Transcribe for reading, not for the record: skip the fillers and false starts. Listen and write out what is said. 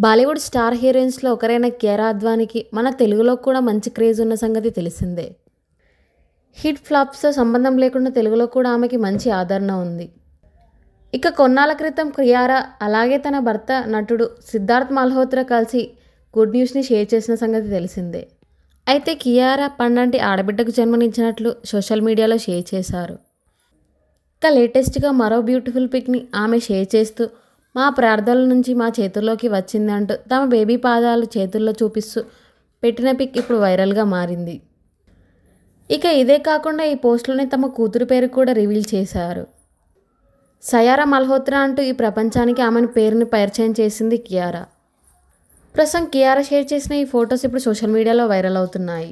Bollywood star హీరోయిన్స్‌లో ఒకరైన కియారా అద్వానీకి మన తెలుగులో కూడా మంచి క్రేజ్ ఉన్న సంగతి తెలిసిందే. హిట్ ఫ్లాప్స్‌తో సంబంధం లేకుండా తెలుగులో కూడా ఆమెకి మంచి ఆదరణ ఉంది. ఇక కొన్నాళ్ల క్రితం కియారా అలాగే తన భర్త నటుడు సిద్ధార్థ్ మల్హోత్రా కలిసి గుడ్ న్యూస్‌ని షేర్ చేసిన సంగతి తెలిసిందే. అయితే కియారా పండంటి ఆడబిడ్డకు జన్మనిచ్చినట్లు సోషల్ మీడియాలో షేర్ చేశారు. ఇక లేటెస్ట్‌గా మరో బ్యూటిఫుల్ పిక్‌ని ఆమె షేర్ చేస్తూ మా ప్రార్థనల నుంచి మా చేతుల్లోకి వచ్చిందంటూ తమ బేబీ పాదాలు చేతుల్లో చూపిస్తూ పెట్టిన పిక్ ఇప్పుడు వైరల్గా మారింది. ఇక ఇదే కాకుండా ఈ పోస్ట్లోనే తమ కూతురు పేరు కూడా రివీల్ చేశారు. సయారా మల్హోత్రా అంటూ ఈ ప్రపంచానికి ఆమెను పేరుని పరిచయం చేసింది కియారా. ప్రస్తుతం కియారా షేర్ చేసిన ఈ ఫొటోస్ ఇప్పుడు సోషల్ మీడియాలో వైరల్ అవుతున్నాయి.